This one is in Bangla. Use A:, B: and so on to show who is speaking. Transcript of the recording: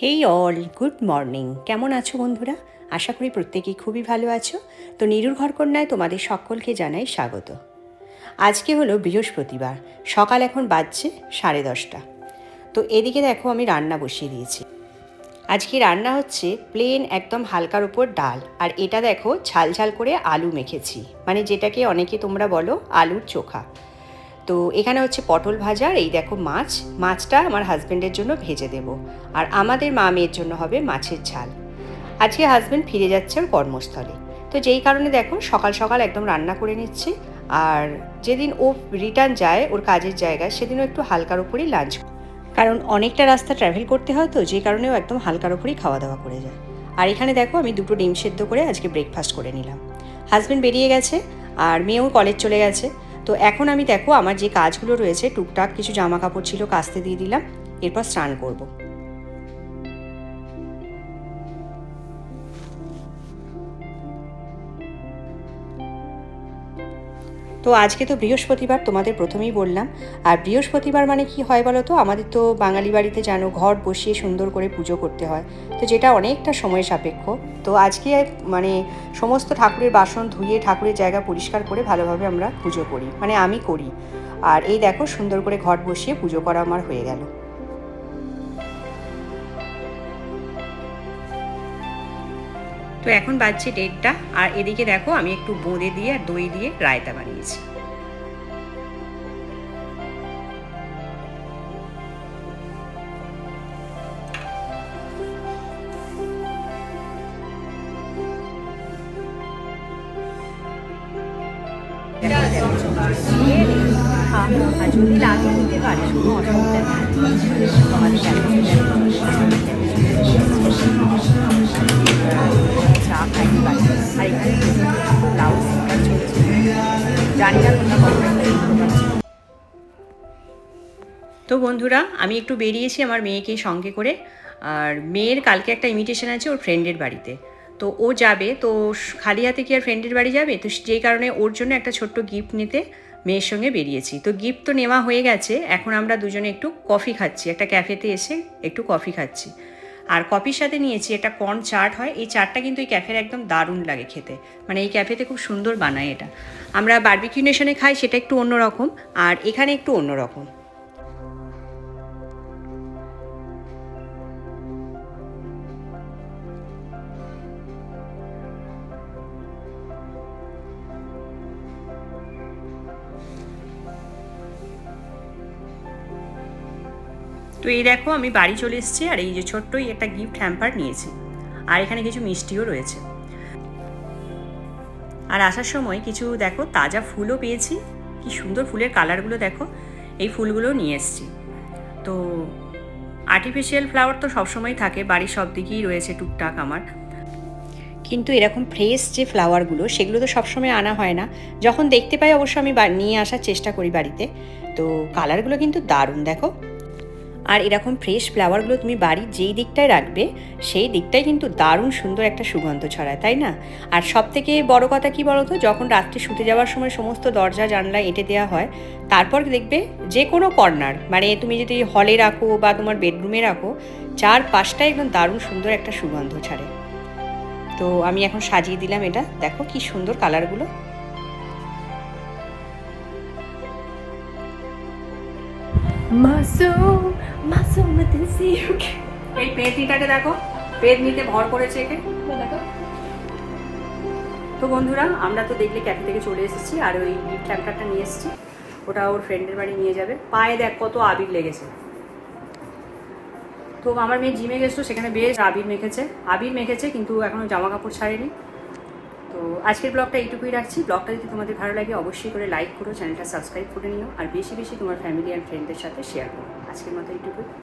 A: হেই অল, গুড মর্নিং। কেমন আছো বন্ধুরা? আশা করি প্রত্যেকেই খুবই ভালো আছো। তো নীরুর ঘরকন্যায় তোমাদের সকলকে জানাই স্বাগত। আজকে হলো বৃহস্পতিবার, সকাল এখন বাজছে 10:30। তো এদিকে দেখো আমি রান্না বসিয়ে দিয়েছি। আজকে রান্না হচ্ছে প্লেন একদম হালকার উপর ডাল, আর এটা দেখো ঝাল ঝাল করে আলু মেখেছি, মানে যেটাকে অনেকে তোমরা বলো আলুর চোখা। তো এখানে হচ্ছে পটল ভাজা, আর এই দেখো মাছটা আমার হাজব্যান্ডের জন্য ভেজে দেব, আর আমাদের মা মেয়ের জন্য হবে মাছের ঝাল। আজকে হাজব্যান্ড ফিরে যাচ্ছে ওর কর্মস্থলে, তো যেই কারণে দেখো সকাল সকাল একদম রান্না করে নিচ্ছি। আর যেদিন ও রিটার্ন যায় ওর কাজের জায়গায়, সেদিনও একটু হালকার উপরই লাঞ্চ, কারণ অনেকটা রাস্তা ট্রাভেল করতে হয়, তো যে কারণেও একদম হালকার উপরই খাওয়া দাওয়া করে যায়। আর এখানে দেখো আমি 2টো ডিম সেদ্ধ করে আজকে ব্রেকফাস্ট করে নিলাম। হাজব্যান্ড বেরিয়ে গেছে আর মেয়েও কলেজ চলে গেছে। তো এখন আমি দেখো আমার যে কাজগুলো রয়েছে, টুকটাক কিছু জামা কাপড় ছিল কাচতে দিয়ে দিলাম, এরপর স্নান করব। তো আজকে তো বৃহস্পতিবার, তোমাদের প্রথমেই বললাম। আর বৃহস্পতিবার মানে কি হয় বলো তো, আমাদের তো বাঙালি বাড়িতে জানো ঘট বসিয়ে সুন্দর করে পুজো করতে হয়, তো যেটা অনেকটা সময় সাপেক্ষ। তো আজকে মানে সমস্ত ঠাকুরের বাসন ধুয়ে ঠাকুরের জায়গা পরিষ্কার করে ভালোভাবে আমরা পুজো করি, মানে আমি করি। আর এই দেখো সুন্দর করে ঘট বসিয়ে পুজো করা আমার হয়ে গেল। তো এখন বাজছে 1:30, আর এদিকে দেখো আমি একটু বোঁদে দিয়ে আর দই দিয়ে রায়তা বানিয়েছি। আর যদি লাগে নিতে পারে, কোনো অসুবিধা নেই। আমাদের চা খাইতে পারে। আর এখানে ব্লাউজ চলছে, জানি না তোমরা কতটা। তো বন্ধুরা আমি একটু বেরিয়েছি আমার মেয়েকে সঙ্গে করে। আর মেয়ের কালকে একটা ইনভিটেশন আছে ওর ফ্রেন্ডের বাড়িতে, তো ও যাবে। তো খালি হাতে কি আর ফ্রেন্ডের বাড়ি যাবে? তো যেই কারণে ওর জন্য একটা ছোট্ট গিফট নিতে মেয়ের সঙ্গে বেরিয়েছি। তো গিফট তো নেওয়া হয়ে গেছে, এখন আমরা দুজনে একটু কফি খাচ্ছি, একটা ক্যাফেতে এসে একটু কফি খাচ্ছি। আর কফির সাথে নিয়েছি একটা কর্ন চাট হয়, এই চাটটা কিন্তু এই ক্যাফের একদম দারুণ লাগে খেতে, মানে এই ক্যাফেতে খুব সুন্দর বানায় এটা। আমরা বারবিকিউ নেশনে খাই, সেটা একটু অন্যরকম, আর এখানে একটু অন্যরকম। তো এই দেখো আমি বাড়ি চলে এসেছি, আর এই যে ছোট্টই একটা গিফট হ্যাম্পার নিয়েছি, আর এখানে কিছু মিষ্টিও রয়েছে। আর আসার সময় কিছু দেখো তাজা ফুলও পেয়েছি, কি সুন্দর ফুলের কালারগুলো দেখো, এই ফুলগুলো নিয়ে এসেছি। তো আর্টিফিশিয়াল ফ্লাওয়ার তো সবসময় থাকে, বাড়ির সব দিকেই রয়েছে টুকটাক আমার, কিন্তু এরকম ফ্রেশ যে ফ্লাওয়ারগুলো সেগুলো তো সবসময় আনা হয় না। যখন দেখতে পাই অবশ্য আমি নিয়ে আসার চেষ্টা করি বাড়িতে। তো কালারগুলো কিন্তু দারুণ দেখো। আর এরকম ফ্রেশ ফ্লাওয়ারগুলো তুমি বাড়ির যেই দিকটায় রাখবে সেই দিকটাই কিন্তু দারুণ সুন্দর একটা সুগন্ধ ছড়ায়, তাই না? আর সব থেকে বড় কথা কি বলো তো, যখন রাত্রে শুতে যাওয়ার সময় সমস্ত দরজা জানলা এঁটে দেওয়া হয়, তারপর দেখবে যে কোনো কর্নার, মানে তুমি যদি হলে রাখো বা তোমার বেডরুমে রাখো, চারপাশটাই একদম দারুণ সুন্দর একটা সুগন্ধ ছাড়ে। তো আমি এখন সাজিয়ে দিলাম এটা, দেখো কি সুন্দর কালারগুলো।
B: মাসুম মাসুম মতেছি
A: এই পেঁয়াজিটাকে দেখো, পেঁয়াজিতে ভর করেছে একে দেখো। তো বন্ধুরা আমরা তো দেখলে ক্যাফে থেকে চলে এসেছি, আর ওই গিফট হ্যাম্পারটা নিয়ে এসেছি, ওটা ওর ফ্রেন্ডের বাড়ি নিয়ে যাবে। পায়ে দেখ কত আবির লেগেছে। তো আমার মেয়ে জিমে গেছিলো, সেখানে বেশ আবির মেখেছে, কিন্তু এখনও জামা কাপড় ছাড়েনি। তো আজকের ব্লগটা এইটুকুই রাখছি। ব্লগটা যদি তোমাদের ভালো লাগে অবশ্যই করে লাইক করো, চ্যানেলটা সাবস্ক্রাইব করে নিও, আর বেশি বেশি তোমার ফ্যামিলি অ্যান্ড ফ্রেন্ডদের সাথে শেয়ার করো। আজকের মতো এইটুকুই।